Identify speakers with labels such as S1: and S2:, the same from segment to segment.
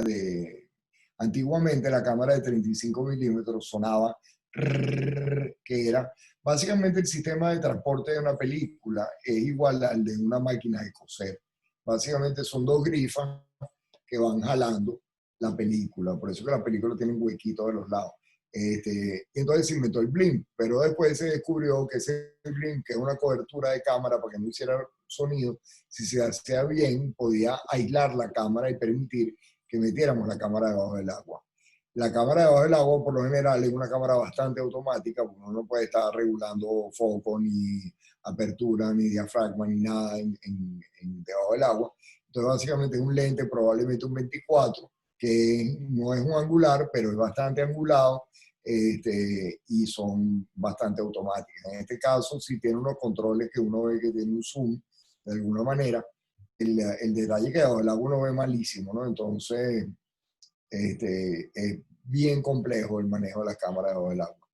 S1: de... Antiguamente la cámara de 35 milímetros sonaba que era básicamente el sistema de transporte de una película, es igual al de una máquina de coser. Básicamente son dos grifas que van jalando la película, por eso que la película tiene un huequito de los lados. Y entonces se inventó el blimp, pero después se descubrió que ese blimp, que es una cobertura de cámara para que no hiciera sonido, si se hacía bien, podía aislar la cámara y permitir que metiéramos la cámara debajo del agua. La cámara debajo del agua, por lo general, es una cámara bastante automática, porque uno no puede estar regulando foco, ni apertura, ni diafragma, ni nada debajo del agua. Entonces, básicamente es un lente, probablemente un 24, que no es un angular, pero es bastante angulado, y son bastante automáticas. En este caso, si tiene unos controles que uno ve que tiene un zoom, de alguna manera, el detalle que debajo del agua uno ve malísimo, ¿no? Entonces, es bien complejo el manejo de las cámaras debajo del agua.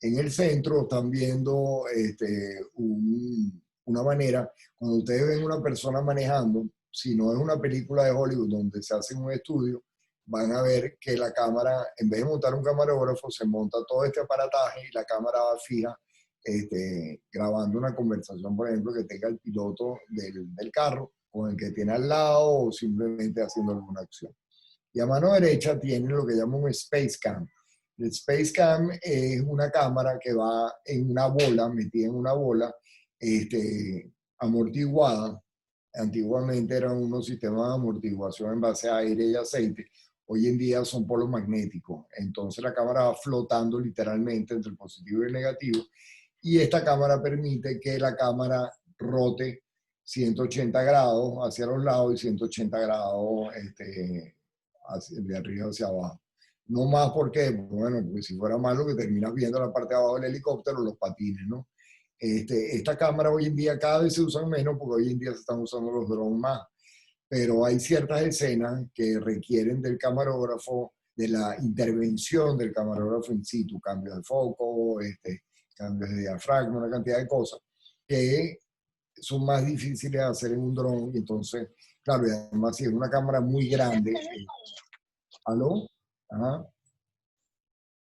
S1: En el centro están viendo una manera, cuando ustedes ven una persona manejando, si no es una película de Hollywood donde se hace en un estudio, van a ver que la cámara, en vez de montar un camarógrafo, se monta todo este aparataje y la cámara va fija, grabando una conversación, por ejemplo, que tenga el piloto del carro con el que tiene al lado o simplemente haciendo alguna acción. Y a mano derecha tienen lo que llaman un Space Cam. El Space Cam es una cámara que va en una bola, metida en una bola, amortiguada. Antiguamente eran unos sistemas de amortiguación en base a aire y aceite. Hoy en día son polos magnéticos. Entonces la cámara va flotando literalmente entre el positivo y el negativo. Y esta cámara permite que la cámara rote 180 grados hacia los lados y 180 grados de arriba hacia abajo. No más porque, bueno, porque si fuera más lo que terminas viendo la parte de abajo del helicóptero, los patines, ¿no? Esta cámara hoy en día cada vez se usan menos porque hoy en día se están usando los drones más, pero hay ciertas escenas que requieren del camarógrafo, de la intervención del camarógrafo en situ, cambios de foco, cambios de diafragma, una cantidad de cosas que son más difíciles de hacer en un dron. Y entonces, claro, y además si es una cámara muy grande. ¿Aló? Ajá.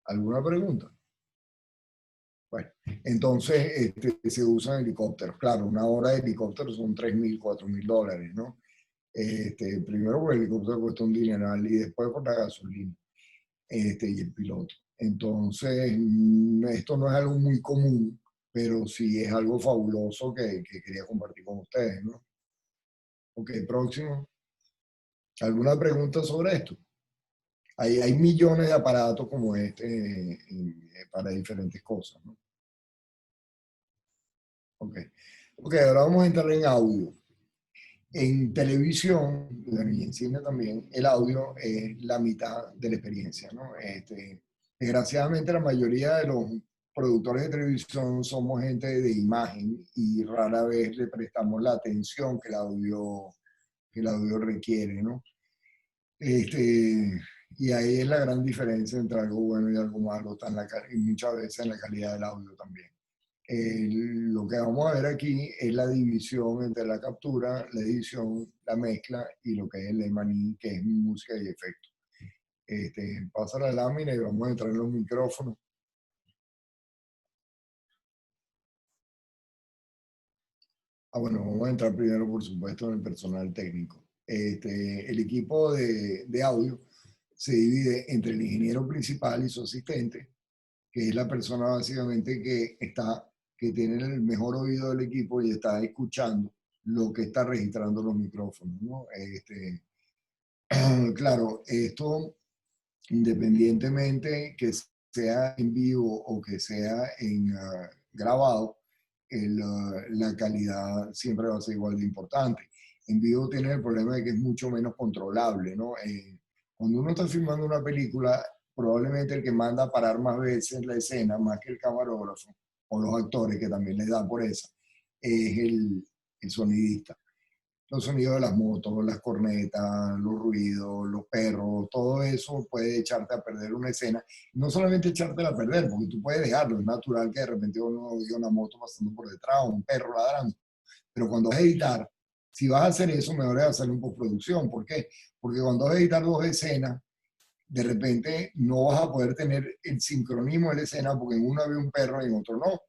S1: ¿Alguna pregunta? Bueno, entonces se usan helicópteros. Claro, una hora de helicóptero son $3,000, $4,000, ¿no? Primero por el helicóptero cuesta un dineral y después por la gasolina, y el piloto. Entonces, esto no es algo muy común, pero sí es algo fabuloso que quería compartir con ustedes, ¿no? Ok, próximo. ¿Alguna pregunta sobre esto? Hay millones de aparatos como para diferentes cosas, ¿no? Ok. Ok, ahora vamos a entrar en audio. En televisión y en cine también, el audio es la mitad de la experiencia, ¿no? Desgraciadamente, la mayoría de los productores de televisión somos gente de imagen y rara vez le prestamos la atención que el audio requiere, ¿no? Y ahí es la gran diferencia entre algo bueno y algo malo, está y muchas veces en la calidad del audio también. Lo que vamos a ver aquí es la división entre la captura, la edición, la mezcla y lo que es el emaní, que es música y efecto. Pasa la lámina y vamos a entrar en los micrófonos. Bueno, vamos a entrar primero, por supuesto, en el personal técnico. El equipo de audio se divide entre el ingeniero principal y su asistente, que es la persona básicamente que tiene el mejor oído del equipo y está escuchando lo que está registrando los micrófonos, ¿no? Claro, esto independientemente que sea en vivo o que sea grabado, la calidad siempre va a ser igual de importante. En vivo tiene el problema de que es mucho menos controlable, ¿no? Cuando uno está filmando una película, probablemente el que manda a parar más veces la escena, más que el camarógrafo o los actores, que también les da por esa, es el sonidista. Los sonidos de las motos, las cornetas, los ruidos, los perros, todo eso puede echarte a perder una escena. No solamente echarte a perder, porque tú puedes dejarlo, es natural que de repente uno oiga una moto pasando por detrás o un perro ladrando, pero cuando vas a editar, Si vas a hacer eso, mejor es hacerlo en postproducción. ¿Por qué? Porque cuando vas a editar dos escenas, de repente no vas a poder tener el sincronismo de la escena porque en uno había un perro y en otro no.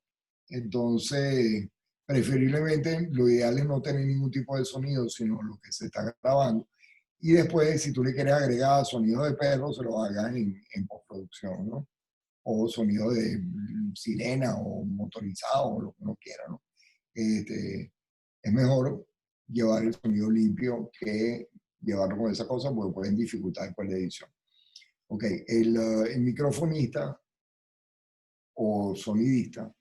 S1: Entonces, preferiblemente lo ideal es no tener ningún tipo de sonido, sino lo que se está grabando. Y después, si tú le quieres agregar sonido de perro, se lo hagas en postproducción, ¿no? O sonido de sirena o motorizado o lo que uno quiera, ¿no? Es mejor llevar el sonido limpio que llevarlo con esa cosa porque pueden dificultar después la edición. Ok, el microfonista o sonidista,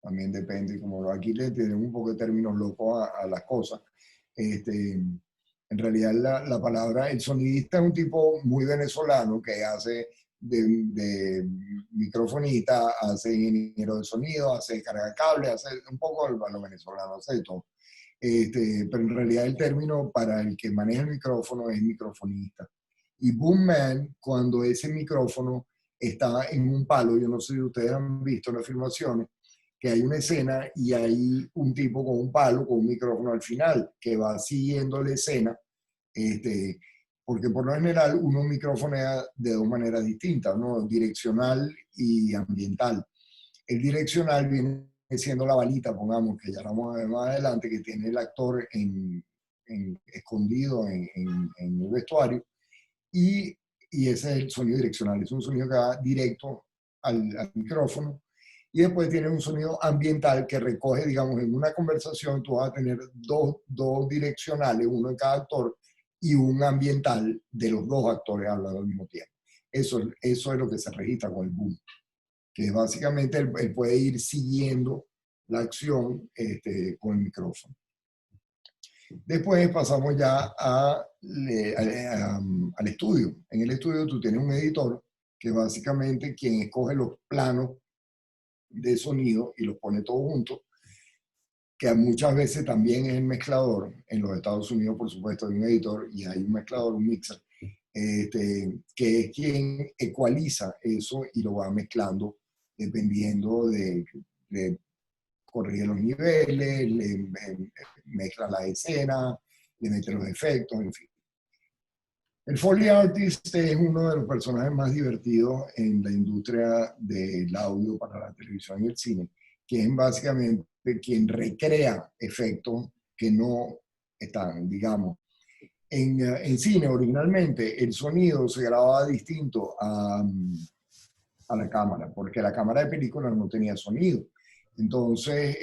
S1: también depende, como aquí le tenemos un poco de términos locos a las cosas. En realidad la palabra, el sonidista es un tipo muy venezolano que hace de microfonista, hace ingeniero de sonido, hace carga cable, hace un poco a lo venezolano, hace de todo. Pero en realidad el término para el que maneja el micrófono es microfonista. Y boom man, cuando ese micrófono está en un palo, yo no sé si ustedes han visto las filmaciones, que hay una escena y hay un tipo con un palo, con un micrófono al final, que va siguiendo la escena, porque por lo general uno microfonea de dos maneras distintas, ¿no? Direccional y ambiental. El direccional viene siendo la balita, pongamos, que ya vamos a ver más adelante, que tiene el actor escondido en el vestuario, y, y ese es el sonido direccional, es un sonido que va directo al micrófono, y después tiene un sonido ambiental que recoge, digamos, en una conversación tú vas a tener dos direccionales, uno en cada actor, y un ambiental de los dos actores hablando al mismo tiempo. Eso es lo que se registra con el boom, que básicamente él puede ir siguiendo la acción con el micrófono. Después pasamos ya al estudio. En el estudio tú tienes un editor que básicamente quien escoge los planos de sonido y los pone todos juntos, que muchas veces también es el mezclador. En los Estados Unidos, por supuesto, hay un editor y hay un mezclador, un mixer, que es quien ecualiza eso y lo va mezclando dependiendo de corrige los niveles, mezcla la escena, le mete los efectos, en fin. El Foley Artist es uno de los personajes más divertidos en la industria del audio para la televisión y el cine, que es básicamente quien recrea efectos que no están, digamos. En cine originalmente el sonido se grababa distinto a la cámara, porque la cámara de película no tenía sonido. Entonces,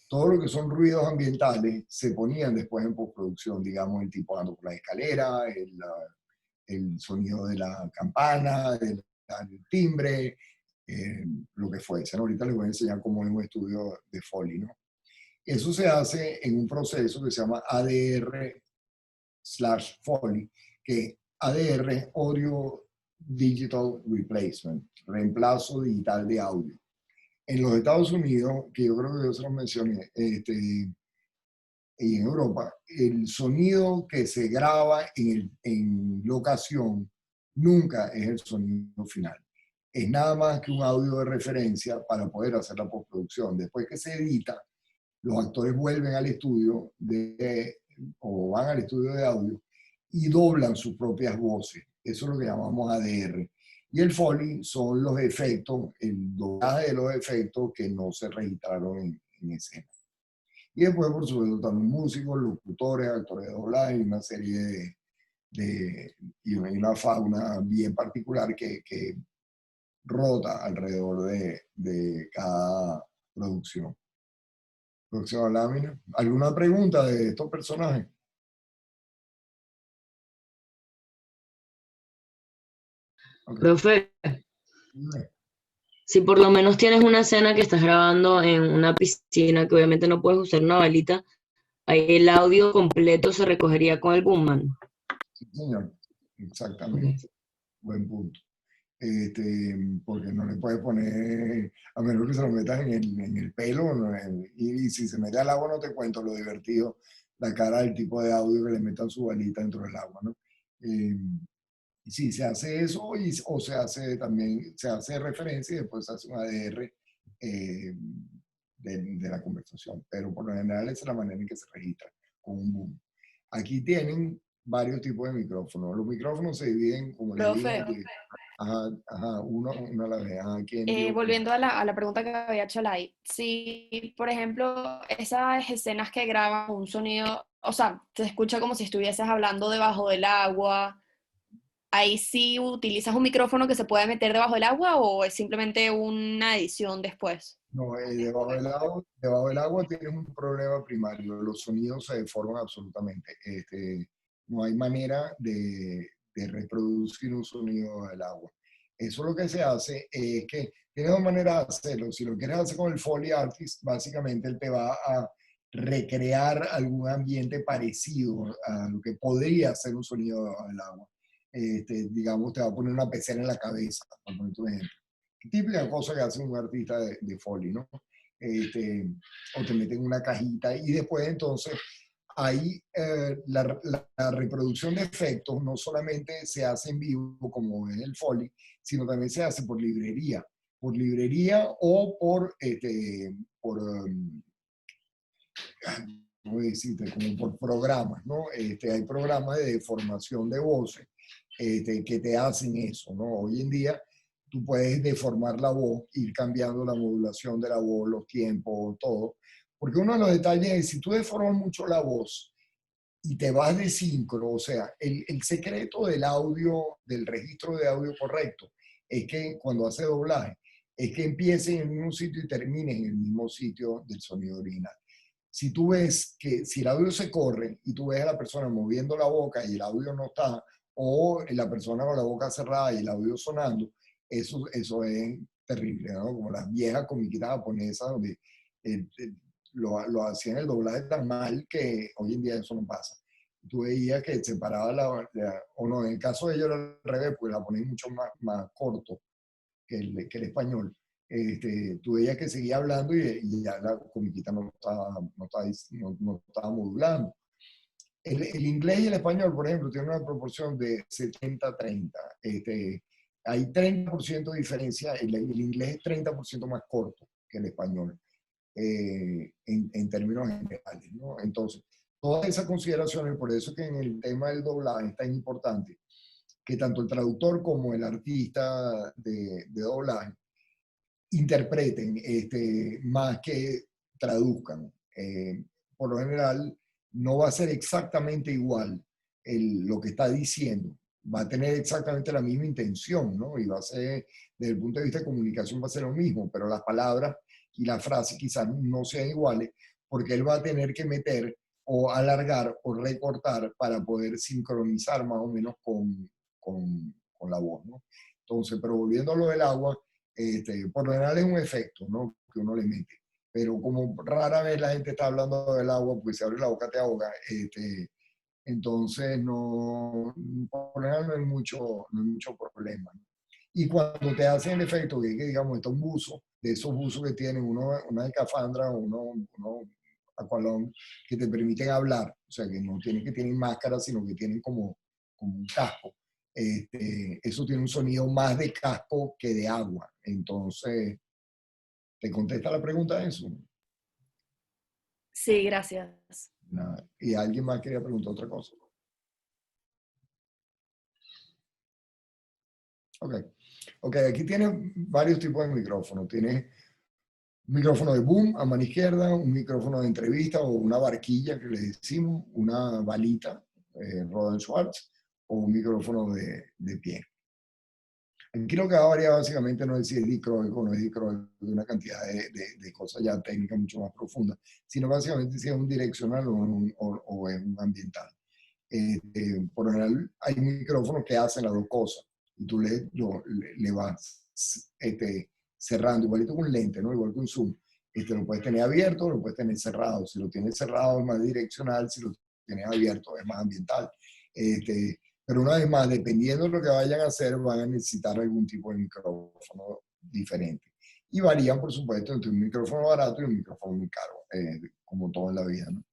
S1: todo lo que son ruidos ambientales se ponían después en postproducción, digamos, el tipo andando por la escalera, el sonido de la campana, del timbre, lo que fuese. Ahorita les voy a enseñar cómo es un estudio de Foley, ¿no? Eso se hace en un proceso que se llama ADR/Foley, que ADR, Audio Digital Replacement, reemplazo digital de audio. En los Estados Unidos, que yo creo que yo se los mencioné, y en Europa, el sonido que se graba en locación nunca es el sonido final. Es nada más que un audio de referencia para poder hacer la postproducción. Después que se edita, los actores vuelven al estudio o van al estudio de audio y doblan sus propias voces. Eso es lo que llamamos ADR. Y el Foley son los efectos, el doblaje de los efectos que no se registraron en escena. Y después, por supuesto, también músicos, locutores, actores de doblaje y una serie y una fauna bien particular que rota alrededor de cada producción. Próxima lámina. ¿Alguna pregunta de estos personajes? Okay.
S2: Profe, si por lo menos tienes una escena que estás grabando en una piscina, que obviamente no puedes usar una balita, ahí el audio completo se recogería con el boomman.
S1: Sí, señor.
S2: Okay.
S1: Exactamente. Buen punto. Porque no le puedes poner, a menos que se lo metas en el pelo, ¿no? Y si se mete al agua no te cuento lo divertido, la cara del tipo de audio que le metan su balita dentro del agua, ¿no? Sí, se hace eso o se hace también, se hace referencia y después se hace un ADR de la conversación, pero por lo general esa es la manera en que se registra. con un boom. Aquí tienen varios tipos de micrófonos. Los micrófonos se dividen, como les dije,
S3: Profe,
S1: uno a la vez. ¿Quién dijo?
S3: volviendo a la pregunta que había hecho Lai, si, por ejemplo, esas escenas que graban un sonido, o sea, se escucha como si estuvieses hablando debajo del agua, ¿ahí sí utilizas un micrófono que se puede meter debajo del agua o es simplemente una edición después?
S1: No, debajo del agua tienes un problema primario. Los sonidos se deforman absolutamente. No hay manera de reproducir un sonido del agua. Eso lo que se hace es que tiene dos maneras de hacerlo. Si lo quieres hacer con el Foley Artist, básicamente él te va a recrear algún ambiente parecido a lo que podría ser un sonido debajo del agua. Digamos, te va a poner una pecera en la cabeza, para poner un ejemplo. Típica cosa que hace un artista de Foley, ¿no? O te meten una cajita y después entonces ahí la reproducción de efectos no solamente se hace en vivo como es el Foley, sino también se hace por librería o ¿cómo decirte? Como por programas, ¿no? Hay programas de deformación de voces que te hacen eso, ¿no? Hoy en día tú puedes deformar la voz, ir cambiando la modulación de la voz, los tiempos, todo. Porque uno de los detalles es, si tú deformas mucho la voz y te vas de sincro, o sea, el secreto del audio, del registro de audio correcto, es que cuando hace doblaje, es que empiece en el mismo sitio y termine en el mismo sitio del sonido original. Si tú ves que si el audio se corre y tú ves a la persona moviendo la boca y el audio no está, o la persona con la boca cerrada y el audio sonando, eso es terrible, ¿no? Como las viejas comiquitas japonesas donde lo hacían el doblaje tan mal que hoy en día eso no pasa. Tú veías que separaba o no, en el caso de ellos era al revés, porque la ponían mucho más corto que el español. Tú veías que seguía hablando y ya la comiquita no estaba modulando. El inglés y el español, por ejemplo, tienen una proporción de 70-30. Hay 30% de diferencia, el inglés es 30% más corto que el español, en términos generales, ¿no? Entonces, todas esas consideraciones, por eso que en el tema del doblaje es tan importante que tanto el traductor como el artista de doblaje interpreten más que traduzcan. Por lo general, no va a ser exactamente igual lo que está diciendo. Va a tener exactamente la misma intención, ¿no? Y va a ser, desde el punto de vista de comunicación, va a ser lo mismo, pero las palabras y las frases quizás no sean iguales, porque él va a tener que meter o alargar o recortar para poder sincronizar más o menos con la voz, ¿no? Entonces, pero volviendo a lo del agua, por lo general es un efecto, ¿no? Que uno le mete. Pero como rara vez la gente está hablando del agua, pues si abre la boca te ahoga. Entonces, no, por lo general no hay mucho problema, ¿no? Y cuando te hacen el efecto, que digamos, está un buzo, de esos buzos que tienen, una escafandra, uno aqualón, que te permiten hablar, o sea, que no tienen que tienen máscara, sino que tienen como un casco. Eso tiene un sonido más de casco que de agua. Entonces, ¿te contesta la pregunta de eso?
S3: Sí, gracias.
S1: Nada. ¿Y alguien más quería preguntar otra cosa? Ok, aquí tiene varios tipos de micrófonos. Tiene un micrófono de boom a mano izquierda, un micrófono de entrevista o una barquilla que le decimos, una balita, Roland Schwartz, o un micrófono de pie. Aquí lo que varía básicamente no es si es dicróico o no es dicróico, de una cantidad de cosas ya técnicas mucho más profundas, sino básicamente si es un direccional o es un ambiental. Por lo general hay micrófonos que hacen las dos cosas y tú le vas cerrando, igualito que un lente, ¿no? Igual que un zoom. Lo puedes tener abierto, lo puedes tener cerrado. Si lo tienes cerrado es más direccional, si lo tienes abierto es más ambiental. Pero una vez más, dependiendo de lo que vayan a hacer, van a necesitar algún tipo de micrófono diferente. Y varían, por supuesto, entre un micrófono barato y un micrófono muy caro, como todo en la vida, ¿no?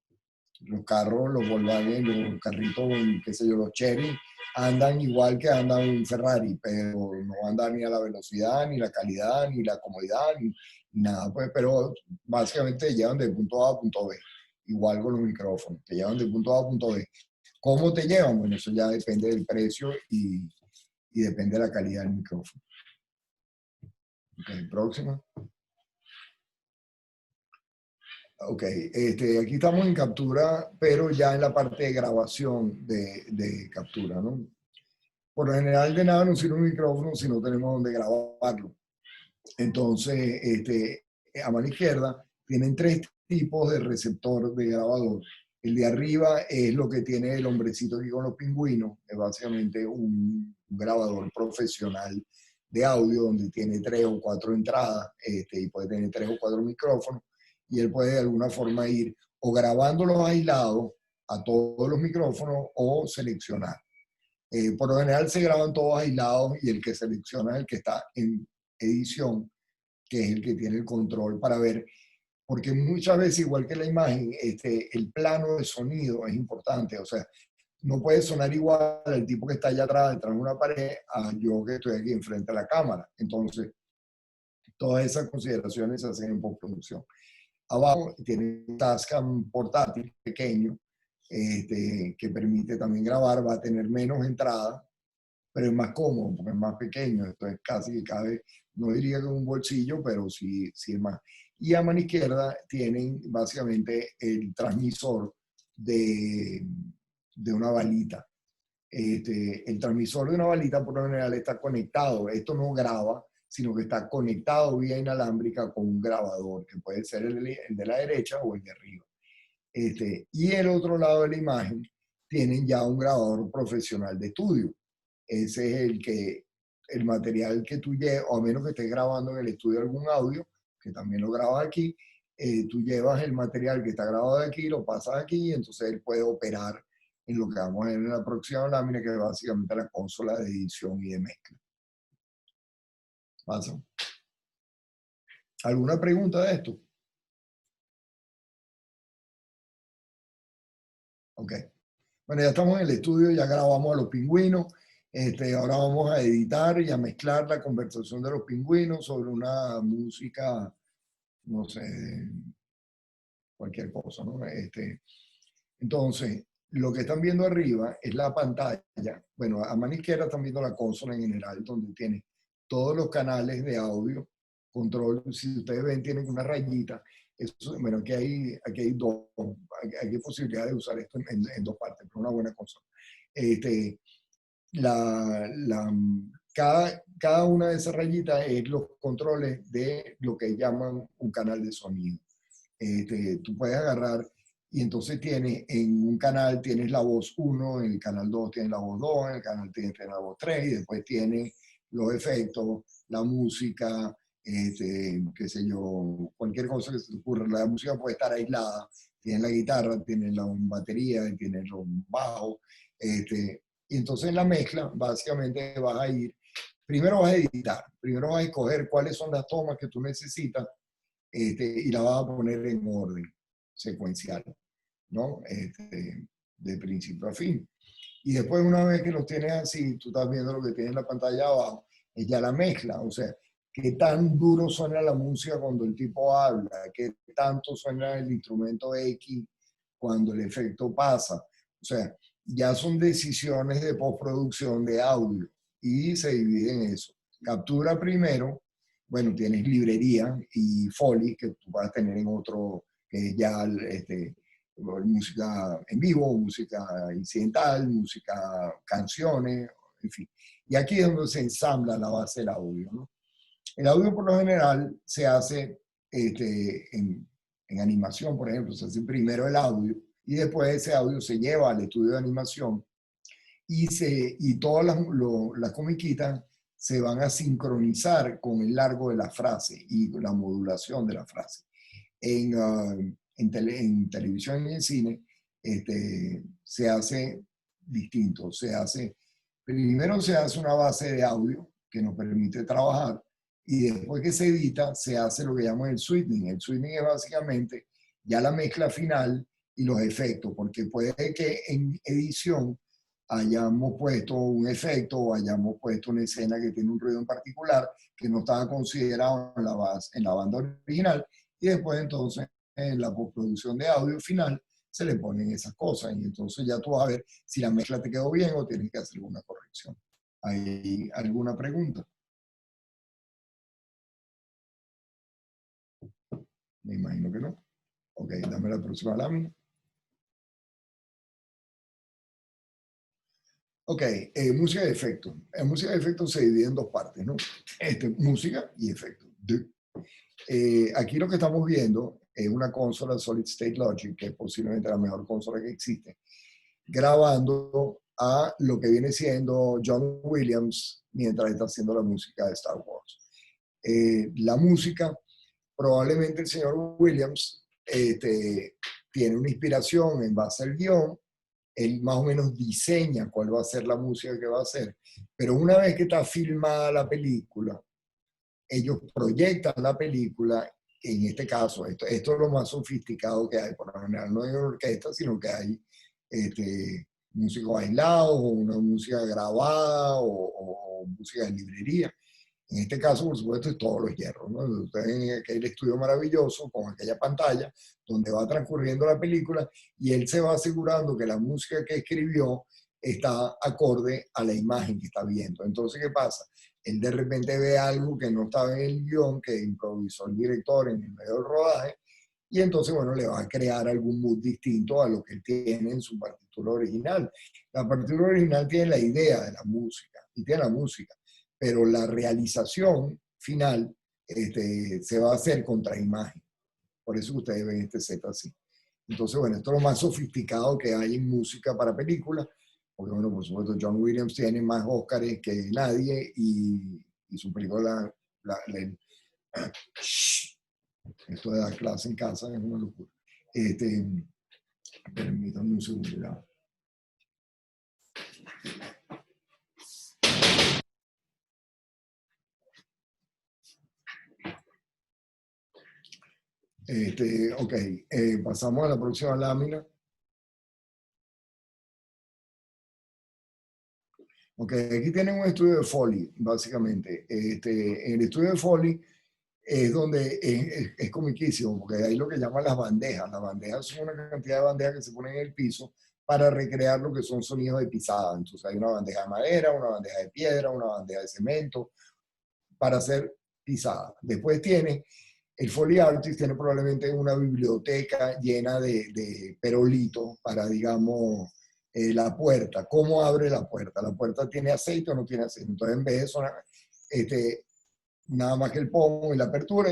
S1: Los carros, los Volkswagen, los carritos, qué sé yo, los Chery, andan igual que anda un Ferrari, pero no andan ni a la velocidad, ni la calidad, ni la comodidad, ni nada, pues, pero básicamente llevan de punto A a punto B. Igual con los micrófonos, te llevan de punto A a punto B. ¿Cómo te llevan? Bueno, eso ya depende del precio y depende de la calidad del micrófono. Ok, próxima. Ok, aquí estamos en captura, pero ya en la parte de grabación de captura, ¿no? Por lo general de nada nos sirve un micrófono si no tenemos donde grabarlo. Entonces, a mano izquierda tienen 3 tipos de receptor de grabador. El de arriba es lo que tiene el hombrecito aquí con los pingüinos, es básicamente un grabador profesional de audio donde tiene 3 o 4 entradas y puede tener 3 o 4 micrófonos y él puede de alguna forma ir o grabándolos aislados a todos los micrófonos o seleccionar. Por lo general se graban todos aislados y el que selecciona es el que está en edición, que es el que tiene el control para ver, porque muchas veces, igual que la imagen, el plano de sonido es importante, o sea, no puede sonar igual al tipo que está allá atrás, detrás de una pared, a yo que estoy aquí enfrente de la cámara. Entonces, todas esas consideraciones se hacen en postproducción. Abajo tiene un Tascam portátil pequeño, que permite también grabar, va a tener menos entradas, pero es más cómodo porque es más pequeño, entonces casi que cabe, no diría que un bolsillo, pero sí, sí es más. Y a mano izquierda tienen básicamente el transmisor de una balita. El transmisor de una balita por lo general está conectado, esto no graba, sino que está conectado vía inalámbrica con un grabador, que puede ser el de la derecha o el de arriba. Y el otro lado de la imagen tienen ya un grabador profesional de estudio. Ese es el material que tú llevas, o a menos que estés grabando en el estudio algún audio, que también lo grabas aquí, tú llevas el material que está grabado de aquí, lo pasas aquí, y entonces él puede operar en lo que vamos a ver en la próxima lámina, que es básicamente la consola de edición y de mezcla. ¿Pasa? ¿Alguna pregunta de esto? Ok. Bueno, ya estamos en el estudio, ya grabamos a los pingüinos. Ahora vamos a editar y a mezclar la conversación de los pingüinos sobre una música, no sé, cualquier cosa, ¿no? Entonces, lo que están viendo arriba es la pantalla. Bueno, a mano izquierda están viendo la consola en general, donde tiene todos los canales de audio, control. Si ustedes ven, tienen una rayita. Eso, bueno, aquí hay posibilidad de usar esto en 2 partes, pero una buena consola. Cada una de esas rayitas es los controles de lo que llaman un canal de sonido. Tú puedes agarrar y entonces tienes en un canal tienes la voz 1, en el canal 2 tienes la voz 2, en el canal 3 tienes la voz 3 y después tienes los efectos, la música, qué sé yo, cualquier cosa que se te ocurra. La música puede estar aislada, tienes la guitarra, tienes la batería, tienes los bajos, y entonces en la mezcla básicamente vas a ir, primero vas a editar, primero vas a escoger cuáles son las tomas que tú necesitas, y la vas a poner en orden secuencial, ¿no? De principio a fin. Y después, una vez que los tienes así, tú estás viendo lo que tienes en la pantalla abajo, es ya la mezcla, o sea, qué tan duro suena la música cuando el tipo habla, qué tanto suena el instrumento X cuando el efecto pasa. O sea, ya son decisiones de postproducción de audio y se divide en eso. Captura primero, bueno, tienes librería y Foley que tú vas a tener en otro, que es ya música en vivo, música incidental, música, canciones, en fin. Y aquí es donde se ensambla la base del audio, ¿no? El audio por lo general se hace en animación, por ejemplo, se hace primero el audio y después ese audio se lleva al estudio de animación y todas las comiquitas se van a sincronizar con el largo de la frase y la modulación de la frase. En televisión y en cine se hace distinto. Primero se hace una base de audio que nos permite trabajar y después que se edita se hace lo que llaman el sweetening. El sweetening es básicamente ya la mezcla final y los efectos, porque puede que en edición hayamos puesto un efecto o hayamos puesto una escena que tiene un ruido en particular que no estaba considerado en la banda original y después entonces en la postproducción de audio final, se le ponen esas cosas y entonces ya tú vas a ver si la mezcla te quedó bien o tienes que hacer alguna corrección. ¿Hay alguna pregunta? Me imagino que no. Ok, dame la próxima lámina. Ok, música de efecto. Música de efecto se divide en dos partes, ¿no? Música y efecto. Aquí lo que estamos viendo es una consola Solid State Logic, que es posiblemente la mejor consola que existe, grabando a lo que viene siendo John Williams mientras está haciendo la música de Star Wars. La música, probablemente el señor Williams tiene una inspiración en base al guión, él más o menos diseña cuál va a ser la música que va a hacer, pero una vez que está filmada la película, ellos proyectan la película, en este caso, esto es lo más sofisticado que hay, por lo general no hay orquesta, sino que hay músicos aislados, o una música grabada, o música de librería. En este caso, por supuesto, es todos los hierros, ¿no? Ustedes en aquel estudio maravilloso, con aquella pantalla, donde va transcurriendo la película, y él se va asegurando que la música que escribió está acorde a la imagen que está viendo. Entonces, ¿qué pasa? Él de repente ve algo que no estaba en el guión, que improvisó el director en el medio del rodaje, y entonces, bueno, le va a crear algún mood distinto a lo que él tiene en su partitura original. La partitura original tiene la idea de la música, y tiene la música, pero la realización final se va a hacer contra imagen. Por eso ustedes ven este set así. Entonces, bueno, esto es lo más sofisticado que hay en música para películas, porque, bueno, por supuesto, John Williams tiene más Óscares que nadie y su película, esto de dar clase en casa es una locura. Permítanme un segundo. Ok, pasamos a la próxima lámina. Ok, aquí tienen un estudio de Foley, básicamente. En el estudio de Foley es donde es comiquísimo, porque hay lo que llaman las bandejas. Las bandejas son una cantidad de bandejas que se ponen en el piso para recrear lo que son sonidos de pisada. Entonces hay una bandeja de madera, una bandeja de piedra, una bandeja de cemento, para hacer pisada. Después tiene, el Foley Artist tiene probablemente una biblioteca llena de perolitos para, digamos, la puerta. ¿Cómo abre la puerta? ¿La puerta tiene aceite o no tiene aceite? Entonces, en vez de sonar, nada más que el pomo y la apertura,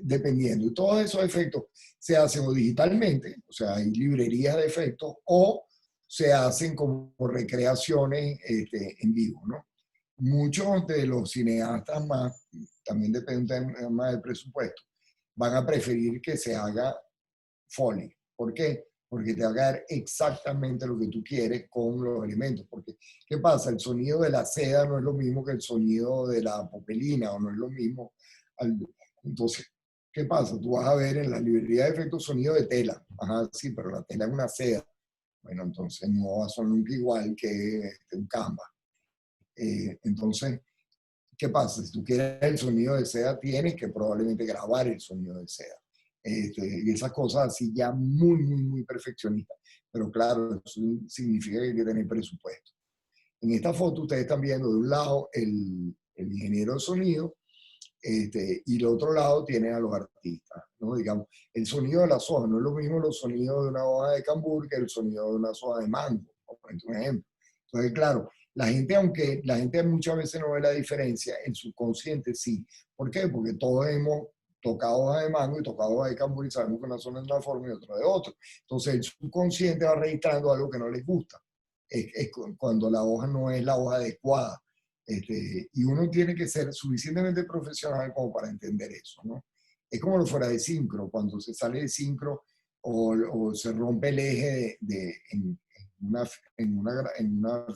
S1: dependiendo. Y todos esos efectos se hacen o digitalmente, o sea, hay librerías de efectos, o se hacen como recreaciones en vivo, ¿no? Muchos de los cineastas más, también depende más del presupuesto, van a preferir que se haga Foley. ¿Por qué? Porque te va a dar exactamente lo que tú quieres con los elementos. Porque, ¿qué pasa? El sonido de la seda no es lo mismo que el sonido de la popelina, o no es lo mismo. Entonces, ¿qué pasa? Tú vas a ver en la librería de efectos sonido de tela. Ajá, sí, pero la tela es una seda. Bueno, entonces no va a sonar nunca igual que un canvas. Entonces, ¿qué pasa? Si tú quieres el sonido de seda, tienes que probablemente grabar el sonido de seda. Y esas cosas así ya muy, muy, muy perfeccionistas. Pero claro, eso significa que hay que tener presupuesto. En esta foto ustedes están viendo de un lado el ingeniero de sonido y del otro lado tienen a los artistas, ¿no? Digamos, el sonido de las hojas no es lo mismo los sonidos de una hoja de cambur que el sonido de una hoja de mango, por un ejemplo. Entonces, claro, la gente, aunque la gente muchas veces no ve la diferencia, el subconsciente sí. ¿Por qué? Porque todos hemos tocado hoja de mango y tocado hoja de cambur y sabemos que una zona es de una forma y otra de otra. Entonces, el subconsciente va registrando algo que no les gusta. Es cuando la hoja no es la hoja adecuada. Y uno tiene que ser suficientemente profesional como para entender eso, ¿no? Es como lo fuera de sincro, cuando se sale de sincro o se rompe el eje en una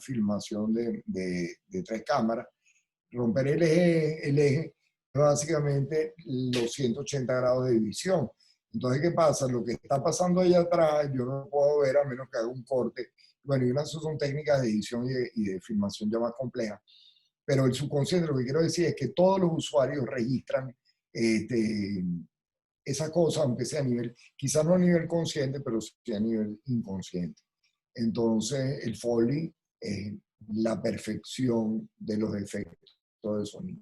S1: filmación de 3 cámaras, romper el eje es básicamente los 180 grados de división. Entonces, ¿qué pasa? Lo que está pasando allá atrás, yo no lo puedo ver a menos que haga un corte. Bueno, y unas son técnicas de edición y de filmación ya más complejas. Pero el subconsciente, lo que quiero decir es que todos los usuarios registran esa cosa, aunque sea a nivel, quizás no a nivel consciente, pero sí a nivel inconsciente. Entonces, el Foley es la perfección de los efectos de sonido.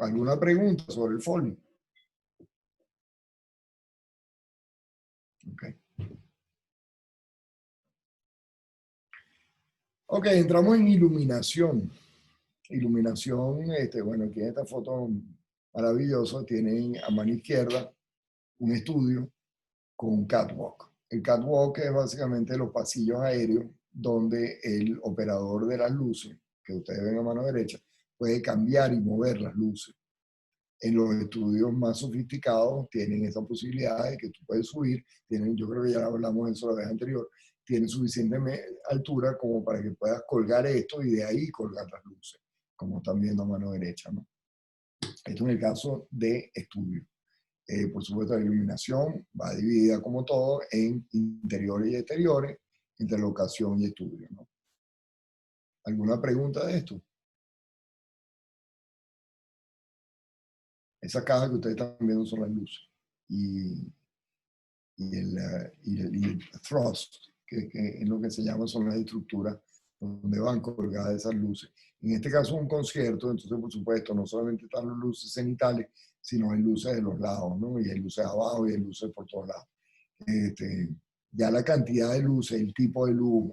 S1: ¿Alguna pregunta sobre el Foley? Okay. Ok, entramos en iluminación. Iluminación, bueno, aquí en esta foto maravillosa tienen a mano izquierda un estudio con un catwalk. El catwalk es básicamente los pasillos aéreos donde el operador de las luces, que ustedes ven a mano derecha, puede cambiar y mover las luces. En los estudios más sofisticados tienen esa posibilidad de que tú puedes subir, tienen, yo creo que ya hablamos de eso la vez anterior, tienen suficiente altura como para que puedas colgar esto y de ahí colgar las luces, como están viendo a mano derecha, ¿no? Esto en el caso de estudio. Por supuesto, la iluminación va dividida como todo en interiores y exteriores, entre locación y estudio, ¿no? ¿Alguna pregunta de esto? Esa caja que ustedes están viendo son las luces. Y el thrust, que es lo que se llama, son las estructuras donde van colgadas esas luces. En este caso, un concierto, entonces, por supuesto, no solamente están las luces cenitales, sino hay luces de los lados, ¿no? Y hay luces abajo y hay luces por todos lados. Ya la cantidad de luces, el tipo de luz,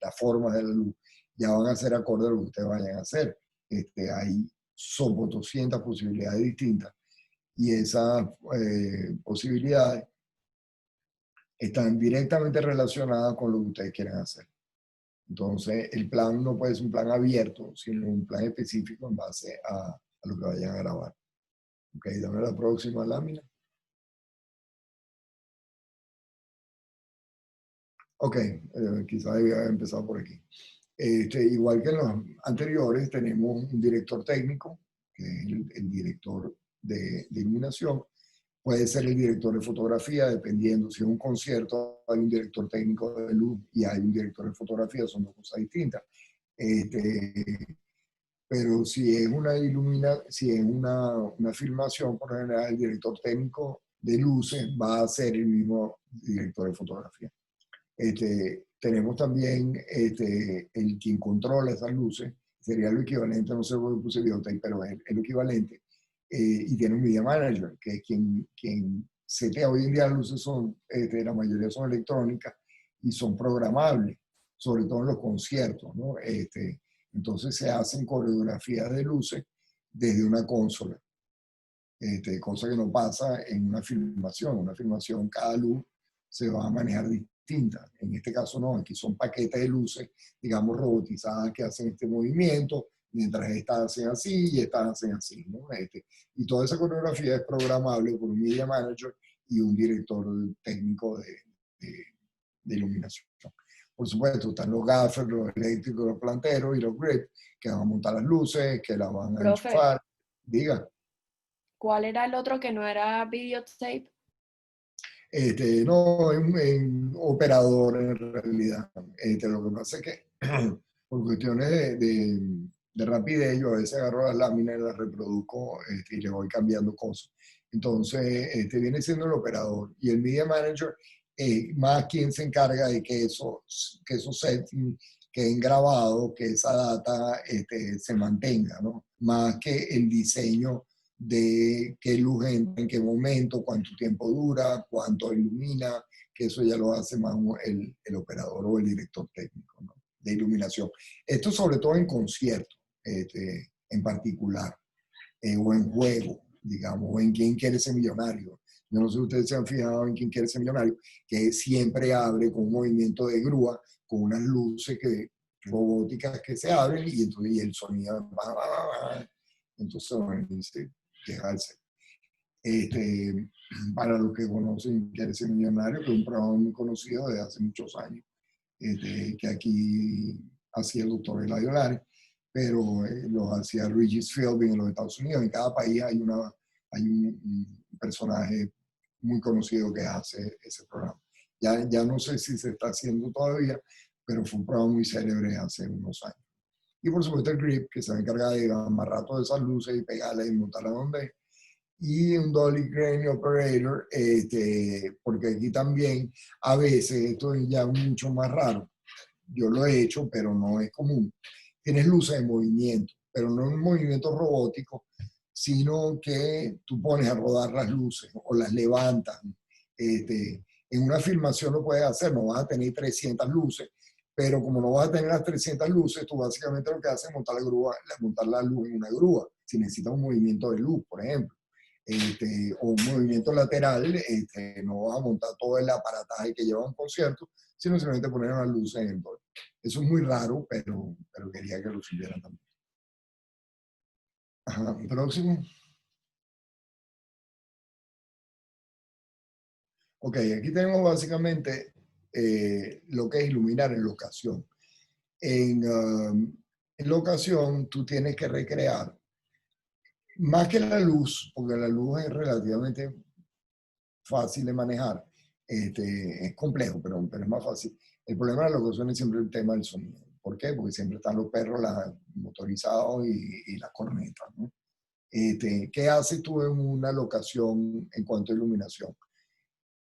S1: la forma de la luz, ya van a ser acorde a lo que ustedes vayan a hacer. Hay sobre 200 posibilidades distintas y esas posibilidades están directamente relacionadas con lo que ustedes quieren hacer. Entonces, el plan no puede ser un plan abierto, sino un plan específico en base a lo que vayan a grabar. Ok, dame la próxima lámina. Ok, quizás debía haber empezado por aquí. Igual que en los anteriores, tenemos un director técnico, que es el director de iluminación. Puede ser el director de fotografía, dependiendo. Si es un concierto, hay un director técnico de luz y hay un director de fotografía, son dos cosas distintas. Pero si es una filmación, por lo general, el director técnico de luces va a ser el mismo director de fotografía. Tenemos también el quien controla esas luces, sería lo equivalente, no sé por qué puse videotape, pero es el equivalente. Y tiene un media manager, que es quien setea. Hoy en día las luces son, la mayoría son electrónicas y son programables, sobre todo en los conciertos, ¿no? Entonces se hacen coreografías de luces desde una consola, cosa que no pasa en una filmación. En una filmación cada luz se va a manejar distinta. En este caso no, aquí son paquetes de luces, digamos, robotizadas que hacen este movimiento, mientras estas hacen así y estas hacen así, ¿no? Y toda esa coreografía es programable por un media manager y un director técnico de iluminación. Por supuesto, están los gaffers, los eléctricos, los planteros y los grip, que van a montar las luces, que las van a enchufar. Diga.
S3: ¿Cuál era el otro que no era videotape?
S1: No, es un operador en realidad. Lo que pasa es que por cuestiones de rapidez, yo a veces agarro las láminas y las reproduzco y le voy cambiando cosas. Entonces, viene siendo el operador. Y el media manager, más quien se encarga de que esos settings queden grabados, que esa data se mantenga, ¿no? Más que el diseño de qué luz entra, en qué momento, cuánto tiempo dura, cuánto ilumina, que eso ya lo hace más el operador o el director técnico, ¿no? De iluminación. Esto sobre todo en conciertos, en particular, o en juego, digamos, o en Quién quiere ser millonario. Yo no sé si ustedes se han fijado en Quién quiere ser millonario, que siempre abre con un movimiento de grúa, con unas luces robóticas que se abren y entonces y el sonido va. Entonces, bueno, dice, dejarse. Para los que conocen Quiere ser millonario, que es un programa muy conocido desde hace muchos años, que aquí hacía el doctor Eladio Lares, pero lo hacía Regis Philbin en los Estados Unidos. En cada país hay un personaje muy conocido que hace ese programa. Ya no sé si se está haciendo todavía, pero fue un programa muy célebre hace unos años. Y por supuesto el grip, que se va a encargar de amarrar todas esas luces y pegarlas y montarlas donde y un Dolly Crane Operator, porque aquí también a veces esto es ya mucho más raro. Yo lo he hecho, pero no es común. Tienes luces en movimiento, pero no en movimiento robótico, sino que tú pones a rodar las luces o las levantas. En una filmación lo puedes hacer, no vas a tener 300 luces, pero como no vas a tener las 300 luces, tú básicamente lo que haces es montar la grúa, montar la luz en una grúa, si necesitas un movimiento de luz, por ejemplo. O un movimiento lateral, no vas a montar todo el aparataje que lleva un concierto, sino simplemente poner unas luces en el bol. Eso es muy raro, pero quería que lo supieran también. Ajá, próximo. Ok, aquí tenemos básicamente lo que es iluminar en locación. En locación tú tienes que recrear, más que la luz, porque la luz es relativamente fácil de manejar, es complejo, pero es más fácil. El problema de la locación es siempre el tema del sonido. ¿Por qué? Porque siempre están los perros motorizados y las cornetas, ¿no? ¿Qué haces tú en una locación en cuanto a iluminación?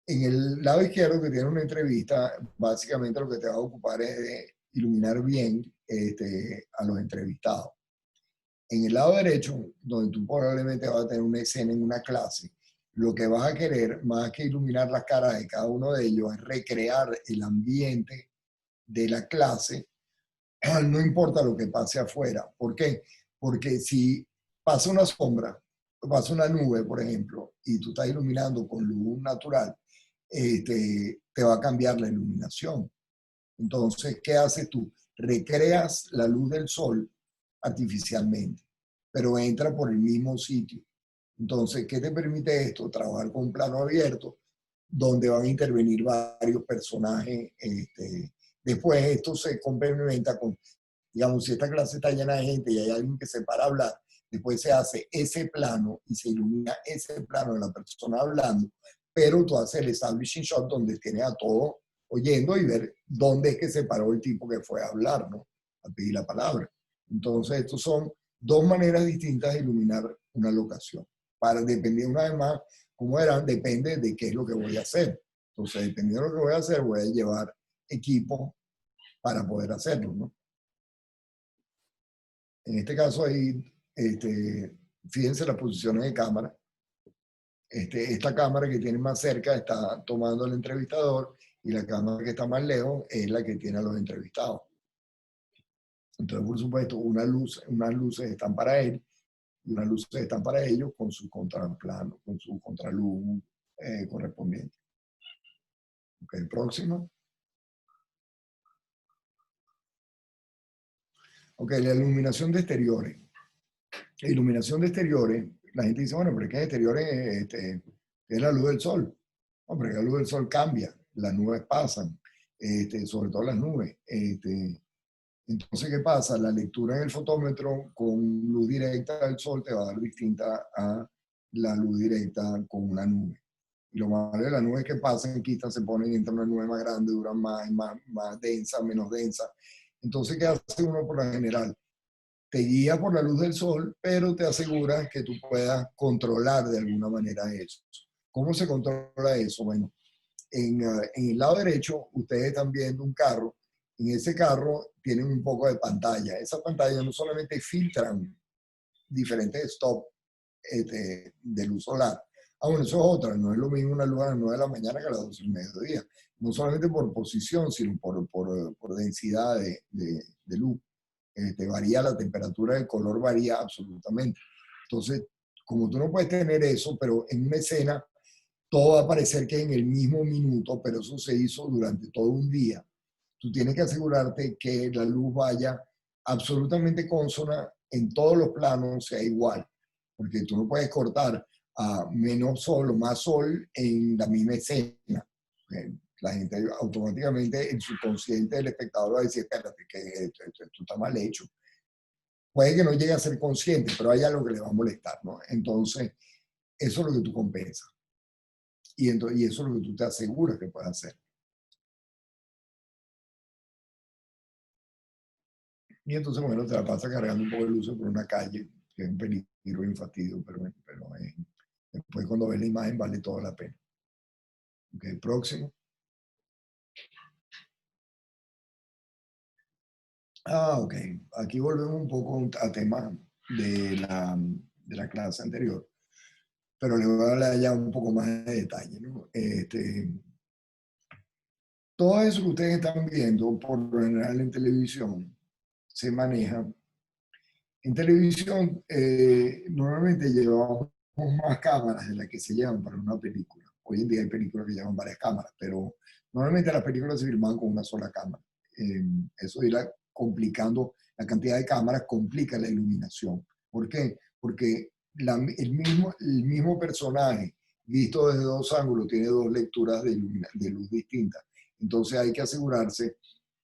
S1: En el lado izquierdo, que tiene una entrevista, básicamente lo que te va a ocupar es de iluminar bien a los entrevistados. En el lado derecho, donde tú probablemente vas a tener una escena en una clase, lo que vas a querer, más que iluminar las caras de cada uno de ellos, es recrear el ambiente de la clase, no importa lo que pase afuera. ¿Por qué? Porque si pasa una sombra, pasa una nube, por ejemplo, y tú estás iluminando con luz natural, te va a cambiar la iluminación. Entonces, ¿qué haces tú? Recreas la luz del sol artificialmente, pero entra por el mismo sitio. Entonces, ¿qué te permite esto? Trabajar con un plano abierto, donde van a intervenir varios personajes. Después esto se complementa con, digamos, si esta clase está llena de gente y hay alguien que se para a hablar, después se hace ese plano y se ilumina ese plano de la persona hablando, pero tú haces el establishing shot donde tienes a todo oyendo y ver dónde es que se paró el tipo que fue a hablar, ¿no? A pedir la palabra. Entonces, estos son dos maneras distintas de iluminar una locación. Para depender una vez más, cómo eran, depende de qué es lo que voy a hacer. Entonces, dependiendo de lo que voy a hacer, voy a llevar equipo para poder hacerlo, ¿no? En este caso ahí, fíjense las posiciones de cámara. Esta cámara que tiene más cerca está tomando al entrevistador y la cámara que está más lejos es la que tiene a los entrevistados. Entonces, por supuesto, unas luces están para él y unas luces están para ellos con su contraplano, con su contraluz correspondiente. Ok, próximo. Ok, la iluminación de exteriores. La iluminación de exteriores, la gente dice, bueno, pero es que exteriores es la luz del sol. No, pero la luz del sol cambia, las nubes pasan, sobre todo las nubes. Entonces, ¿qué pasa? La lectura en el fotómetro con luz directa del sol te va a dar distinta a la luz directa con una nube. Y lo malo de las nubes que pasan, quitan, se ponen, entra una nube más grande, dura más densa, menos densa. Entonces, ¿qué hace uno por lo general? Te guía por la luz del sol, pero te asegura que tú puedas controlar de alguna manera eso. ¿Cómo se controla eso? Bueno, en el lado derecho, ustedes están viendo un carro. En ese carro tienen un poco de pantalla. Esa pantalla no solamente filtran diferentes stops de luz solar. Ah, bueno, eso es otra. No es lo mismo una luz a las 9 de la mañana que a las 12 del mediodía. No solamente por posición, sino por densidad de luz. Varía la temperatura, el color varía absolutamente. Entonces, como tú no puedes tener eso, pero en una escena todo va a parecer que en el mismo minuto, pero eso se hizo durante todo un día. Tú tienes que asegurarte que la luz vaya absolutamente consona en todos los planos, sea igual, porque tú no puedes cortar a menos sol o más sol en la misma escena. La gente automáticamente, el subconsciente del espectador va a decir, espérate, que esto está mal hecho. Puede que no llegue a ser consciente, pero hay algo que le va a molestar, ¿no? Entonces, eso es lo que tú compensas. Y eso es lo que tú te aseguras que puedes hacer. Y entonces, bueno, te la pasas cargando un poco de luces por una calle, que es un peligro y un fastidio, pero es Después cuando ves la imagen vale toda la pena. Ok, próximo. Ok. Aquí volvemos un poco a temas de la clase anterior, pero le voy a hablar ya un poco más de detalle, ¿no? Todo eso que ustedes están viendo, por lo general en televisión, se maneja. En televisión, normalmente llevamos más cámaras de las que se llevan para una película. Hoy en día hay películas que llevan varias cámaras, pero normalmente las películas se filman con una sola cámara. Eso irá complicando, la cantidad de cámaras complica la iluminación. ¿Por qué? Porque el mismo personaje visto desde dos ángulos tiene dos lecturas de luz distintas. Entonces hay que asegurarse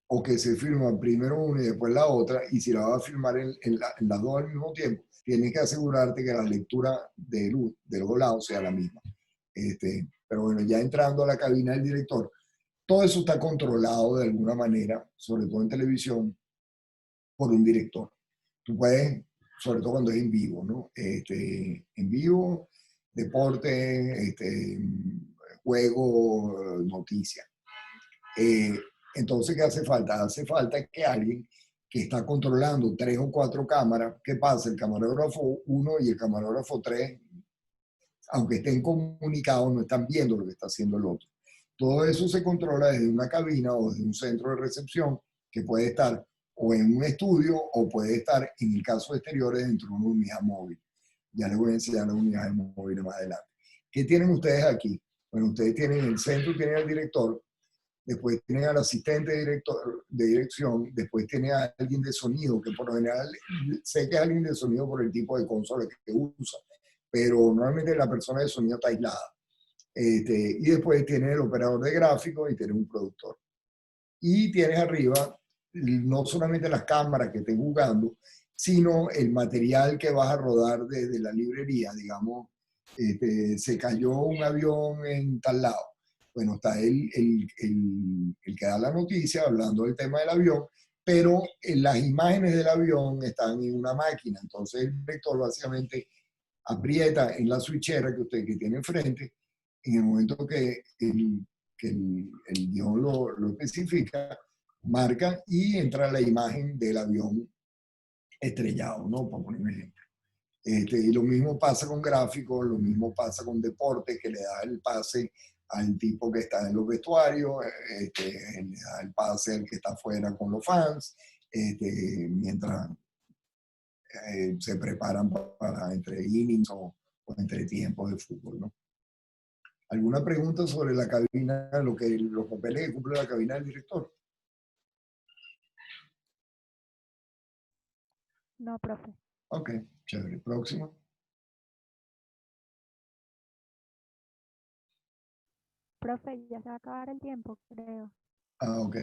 S1: o que se filma primero una y después la otra, y si la vas a filmar en las dos al mismo tiempo, tienes que asegurarte que la lectura de luz de los dos lados sea la misma. Pero bueno, ya entrando a la cabina del director, todo eso está controlado de alguna manera, sobre todo en televisión, por un director. Tú puedes, sobre todo cuando es en vivo, ¿no? En vivo, deporte, juego, noticias. Entonces, ¿qué hace falta? Hace falta que alguien que está controlando 3 o 4 cámaras, ¿qué pasa? El camarógrafo 1 y el camarógrafo 3, aunque estén comunicados, no están viendo lo que está haciendo el otro. Todo eso se controla desde una cabina o desde un centro de recepción que puede estar o en un estudio o puede estar, en el caso de exteriores, dentro de una unidad móvil. Ya les voy a enseñar las unidades móviles más adelante. ¿Qué tienen ustedes aquí? Bueno, ustedes tienen el centro, tienen el director, después tienen al asistente de dirección, después tienen a alguien de sonido, que por lo general sé que es alguien de sonido por el tipo de consola que usa, pero normalmente la persona de sonido está aislada. Y después tiene el operador de gráficos y tiene un productor. Y tienes arriba no solamente las cámaras que estén jugando, sino el material que vas a rodar desde la librería. Digamos, se cayó un avión en tal lado. Bueno, está el que da la noticia hablando del tema del avión, pero las imágenes del avión están en una máquina. Entonces el director básicamente aprieta en la switchera que tiene enfrente, en el momento que el guión lo especifica, marca y entra la imagen del avión estrellado, ¿no? Por poner un ejemplo. Y lo mismo pasa con gráficos, lo mismo pasa con deporte, que le da el pase al tipo que está en los vestuarios, le da el pase al que está afuera con los fans, mientras se preparan para entre innings o entre tiempos de fútbol, ¿no? ¿Alguna pregunta sobre la cabina, los papeles que cumple la cabina del director?
S4: No, profe.
S1: Ok, chévere. Próximo.
S4: Profe, ya se va a acabar el tiempo, creo.
S1: Ok.